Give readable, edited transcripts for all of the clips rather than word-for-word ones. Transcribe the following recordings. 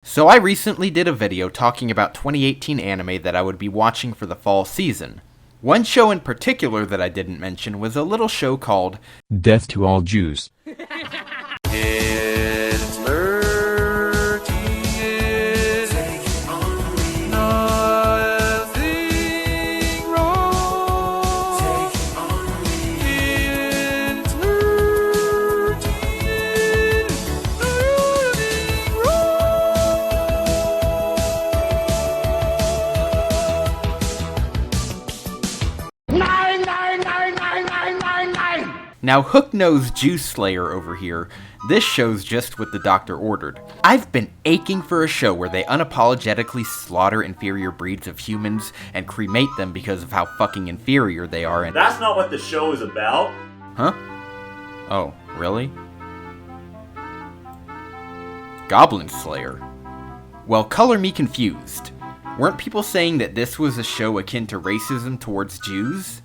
So I recently did a video talking about 2018 anime that I would be watching for the fall season. One show in particular that I didn't mention was a little show called Death to All Jews. It's lurking in nothing wrong. It's lurking in nothing wrong. Now, Hook-Nosed Juice Slayer over here, this show's just what the doctor ordered. I've been aching for a show where they unapologetically slaughter inferior breeds of humans and cremate them because of how fucking inferior they are and— That's not what the show is about. Huh? Oh, really? Goblin Slayer. Well, color me confused. Weren't people saying that this was a show akin to racism towards Jews?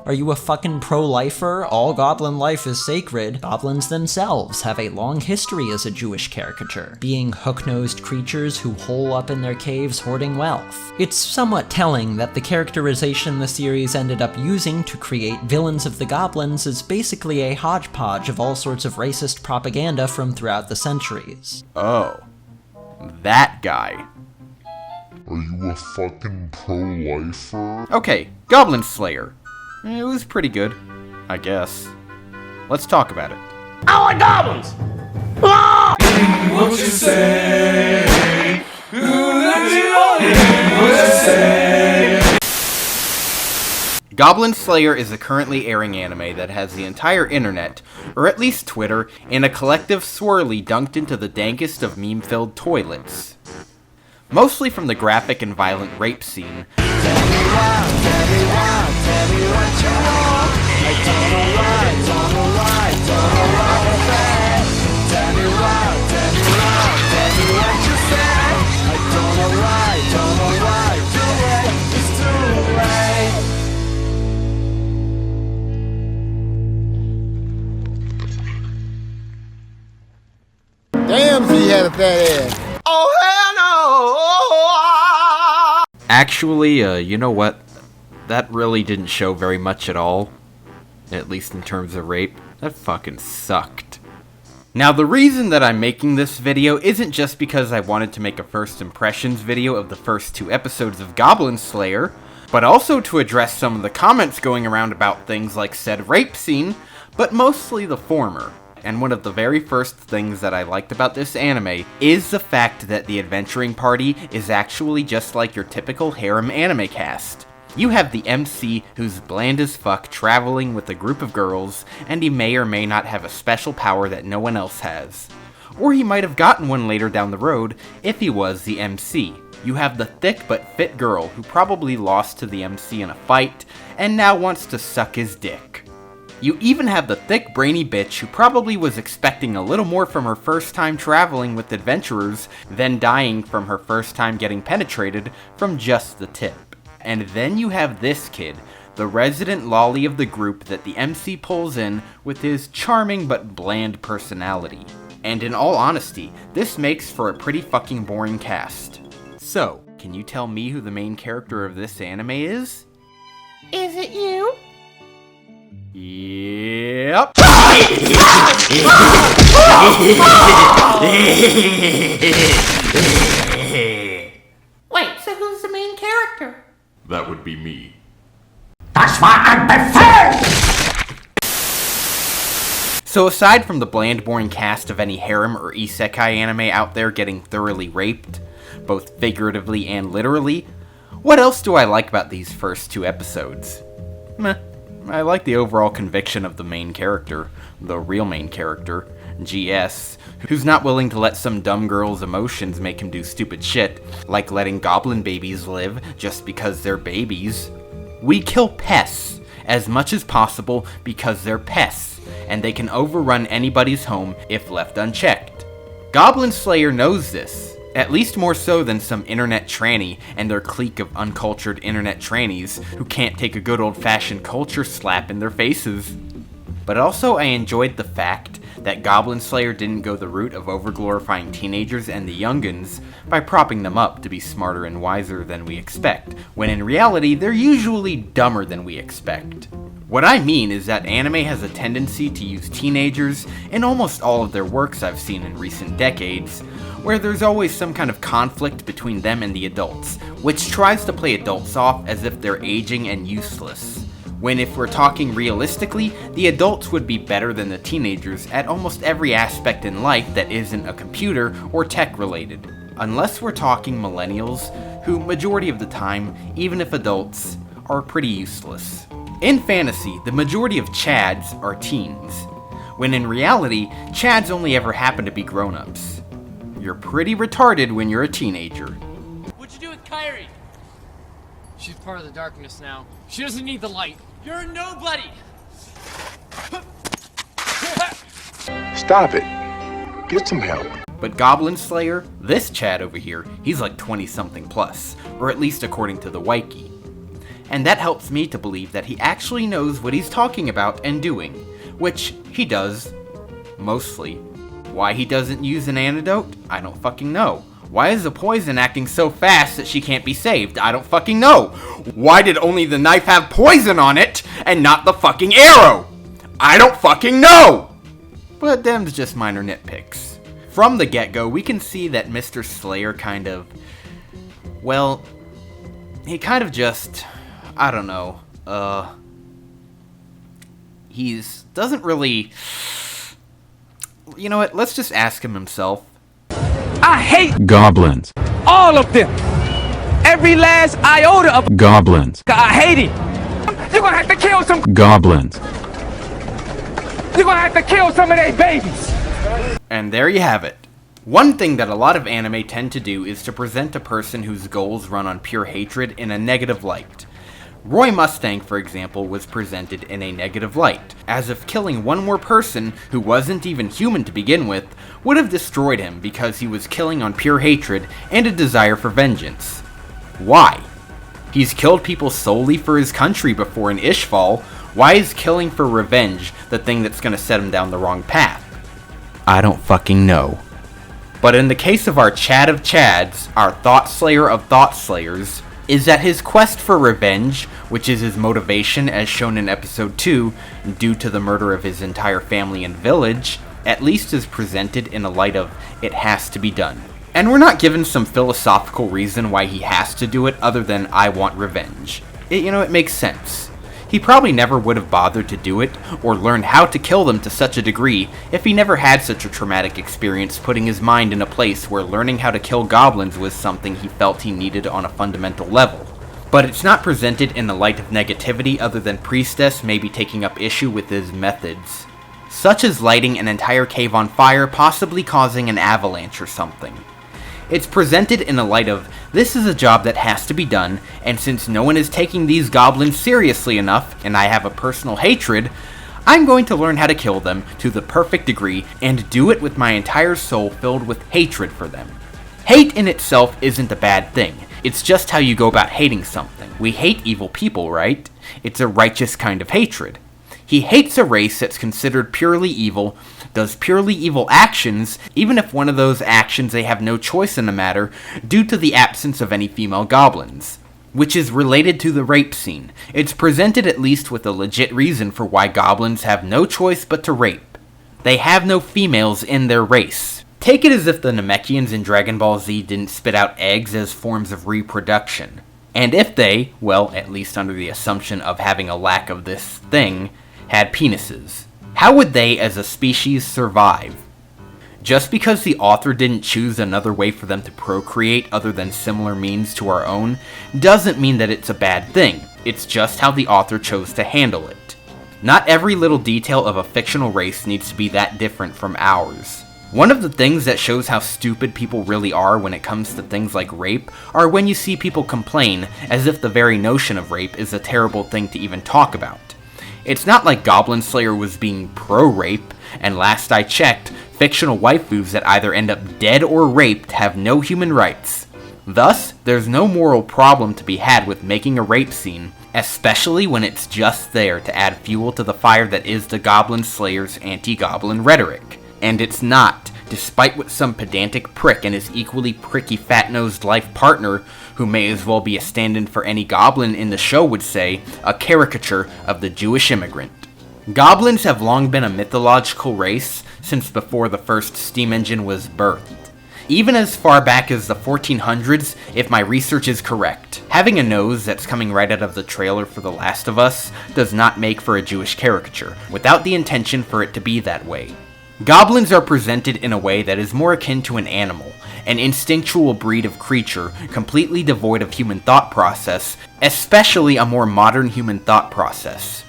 Are you a fucking pro-lifer? All goblin life is sacred. Goblins themselves have a long history as a Jewish caricature, being hook-nosed creatures who hole up in their caves hoarding wealth. It's somewhat telling that the characterization the series ended up using to create villains of the goblins is basically a hodgepodge of all sorts of racist propaganda from throughout the centuries. Oh. That guy. Are you a fucking pro-lifer? Okay, Goblin Slayer. It was pretty good, I guess. Let's talk about it. I like goblins! What you say? What you say? Goblin Slayer is a currently airing anime that has the entire internet, or at least Twitter, in a collective swirly dunked into the dankest of meme-filled toilets. Mostly from the graphic and violent rape scene. Damn, she had a fat ass. Oh, hell no! Actually, you know what? That really didn't show very much at all. At least in terms of rape. That fucking sucked. Now, the reason that I'm making this video isn't just because I wanted to make a first impressions video of the first 2 episodes of Goblin Slayer, but also to address some of the comments going around about things like said rape scene, but mostly the former. And one of the very first things that I liked about this anime is the fact that the adventuring party is actually just like your typical harem anime cast. You have the MC who's bland as fuck traveling with a group of girls, and he may or may not have a special power that no one else has. Or he might have gotten one later down the road if he was the MC. You have the thick but fit girl who probably lost to the MC in a fight, and now wants to suck his dick. You even have the thick, brainy bitch who probably was expecting a little more from her first time traveling with adventurers than dying from her first time getting penetrated from just the tip. And then you have this kid, the resident lolly of the group that the MC pulls in with his charming but bland personality. And in all honesty, this makes for a pretty fucking boring cast. So, can you tell me who the main character of this anime is? Is it you? Yep. Wait, so who's the main character? That would be me. That's why I'm preferred! So aside from the bland, boring cast of any harem or isekai anime out there getting thoroughly raped, both figuratively and literally, what else do I like about these first 2 episodes? Meh. I like the overall conviction of the main character, the real main character, GS, who's not willing to let some dumb girl's emotions make him do stupid shit, like letting goblin babies live just because they're babies. We kill pests as much as possible because they're pests, and they can overrun anybody's home if left unchecked. Goblin Slayer knows this. At least more so than some internet tranny and their clique of uncultured internet trannies who can't take a good old-fashioned culture slap in their faces. But also I enjoyed the fact that Goblin Slayer didn't go the route of overglorifying teenagers and the youngins by propping them up to be smarter and wiser than we expect, when in reality they're usually dumber than we expect. What I mean is that anime has a tendency to use teenagers in almost all of their works I've seen in recent decades, where there's always some kind of conflict between them and the adults, which tries to play adults off as if they're aging and useless. When if we're talking realistically, the adults would be better than the teenagers at almost every aspect in life that isn't a computer or tech related. Unless we're talking millennials, who majority of the time, even if adults, are pretty useless. In fantasy, the majority of chads are teens, when in reality, chads only ever happen to be grown-ups. You're pretty retarded when you're a teenager. What'd you do with Kyrie? She's part of the darkness now. She doesn't need the light. You're a nobody! Stop it. Get some help. But Goblin Slayer, this Chad over here, he's like 20-something plus, or at least according to the wiki. And that helps me to believe that he actually knows what he's talking about and doing, which he does, mostly. Why he doesn't use an antidote? I don't fucking know. Why is the poison acting so fast that she can't be saved? I don't fucking know. Why did only the knife have poison on it and not the fucking arrow? I don't fucking know! But them's just minor nitpicks. From the get-go, we can see that Mr. Slayer kind of... well, he kind of just... I don't know. He's... doesn't really... You know what, let's just ask him himself. I hate Goblins. all of them. Every last iota of Goblins. I hate it. You're gonna have to kill some. Goblins. You're gonna have to kill some of their babies. And there you have it. One thing that a lot of anime tend to do is to present a person whose goals run on pure hatred in a negative light. Roy Mustang, for example, was presented in a negative light, as if killing one more person who wasn't even human to begin with would have destroyed him because he was killing on pure hatred and a desire for vengeance. Why? He's killed people solely for his country before in Ishval. Why is killing for revenge the thing that's gonna set him down the wrong path? I don't fucking know. But in the case of our Chad of Chads, our Thought Slayer of Thought Slayers, is that his quest for revenge, which is his motivation as shown in episode 2, due to the murder of his entire family and village, at least is presented in a light of, it has to be done. And we're not given some philosophical reason why he has to do it other than I want revenge. It makes sense. He probably never would have bothered to do it, or learn how to kill them to such a degree, if he never had such a traumatic experience putting his mind in a place where learning how to kill goblins was something he felt he needed on a fundamental level. But it's not presented in the light of negativity other than Priestess maybe taking up issue with his methods, such as lighting an entire cave on fire, possibly causing an avalanche or something. It's presented in a light of, this is a job that has to be done, and since no one is taking these goblins seriously enough, and I have a personal hatred, I'm going to learn how to kill them to the perfect degree, and do it with my entire soul filled with hatred for them. Hate in itself isn't a bad thing, it's just how you go about hating something. We hate evil people, right? It's a righteous kind of hatred. He hates a race that's considered purely evil, does purely evil actions, even if one of those actions they have no choice in the matter, due to the absence of any female goblins. Which is related to the rape scene. It's presented at least with a legit reason for why goblins have no choice but to rape. They have no females in their race. Take it as if the Namekians in Dragon Ball Z didn't spit out eggs as forms of reproduction. And if they, well, at least under the assumption of having a lack of this thing, had penises. How would they, as a species, survive? Just because the author didn't choose another way for them to procreate other than similar means to our own, doesn't mean that it's a bad thing. It's just how the author chose to handle it. Not every little detail of a fictional race needs to be that different from ours. One of the things that shows how stupid people really are when it comes to things like rape are when you see people complain as if the very notion of rape is a terrible thing to even talk about. It's not like Goblin Slayer was being pro-rape, and last I checked, fictional waifus that either end up dead or raped have no human rights. Thus, there's no moral problem to be had with making a rape scene especially when it's just there to add fuel to the fire that is the Goblin Slayer's anti-goblin rhetoric. And it's not, despite what some pedantic prick and his equally pricky fat-nosed life partner, who may as well be a stand-in for any goblin in the show, would say, a caricature of the Jewish immigrant. Goblins have long been a mythological race since before the first steam engine was birthed. Even as far back as the 1400s, if my research is correct. Having a nose that's coming right out of the trailer for The Last of Us does not make for a Jewish caricature, without the intention for it to be that way. Goblins are presented in a way that is more akin to an animal, an instinctual breed of creature completely devoid of human thought process, especially a more modern human thought process.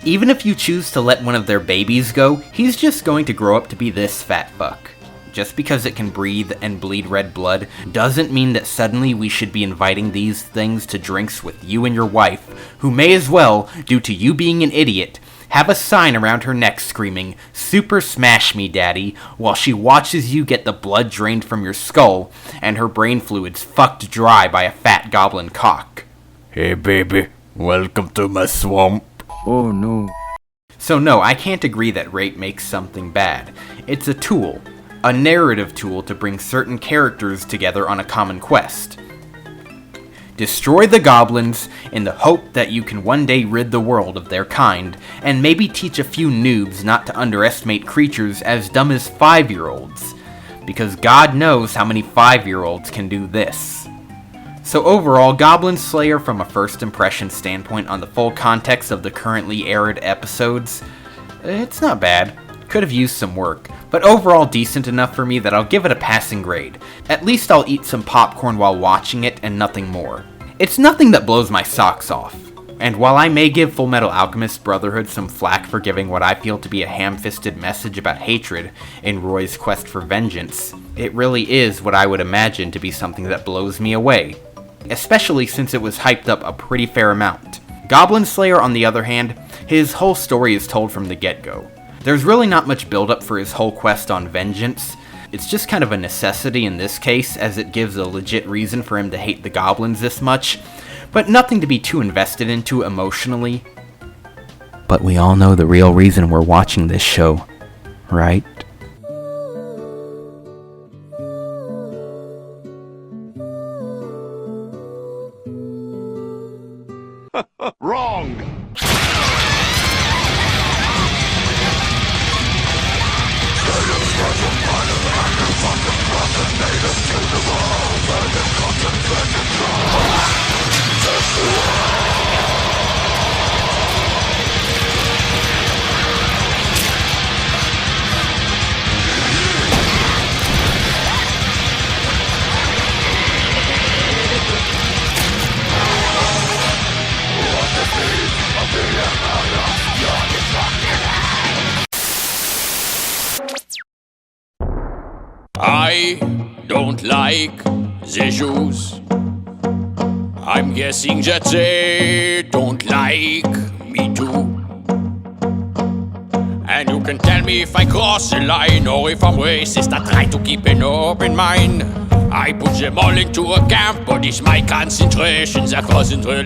Even if you choose to let one of their babies go, he's just going to grow up to be this fat fuck. Just because it can breathe and bleed red blood doesn't mean that suddenly we should be inviting these things to drinks with you and your wife, who may as well, due to you being an idiot, have a sign around her neck screaming, "Super smash me, daddy," while she watches you get the blood drained from your skull and her brain fluids fucked dry by a fat goblin cock. Hey baby, welcome to my swamp. Oh no. So no, I can't agree that rape makes something bad. It's a tool. A narrative tool to bring certain characters together on a common quest. Destroy the goblins in the hope that you can one day rid the world of their kind, and maybe teach a few noobs not to underestimate creatures as dumb as 5-year-olds, because God knows how many 5-year-olds can do this. So overall, Goblin Slayer from a first impression standpoint on the full context of the currently aired episodes, it's not bad. Could have used some work, but overall decent enough for me that I'll give it a passing grade. At least I'll eat some popcorn while watching it and nothing more. It's nothing that blows my socks off. And while I may give Fullmetal Alchemist Brotherhood some flack for giving what I feel to be a ham-fisted message about hatred in Roy's quest for vengeance, it really is what I would imagine to be something that blows me away. Especially since it was hyped up a pretty fair amount. Goblin Slayer, on the other hand, his whole story is told from the get-go. There's really not much build-up for his whole quest on vengeance. It's just kind of a necessity in this case, as it gives a legit reason for him to hate the goblins this much, but nothing to be too invested into emotionally. But we all know the real reason we're watching this show, right? Wrong! I don't like the Jews. I'm guessing that they don't like me too. And you can tell me if I cross the line or if I'm racist. I try to keep an open mind. I put them all into a camp, but it's my concentration that wasn't really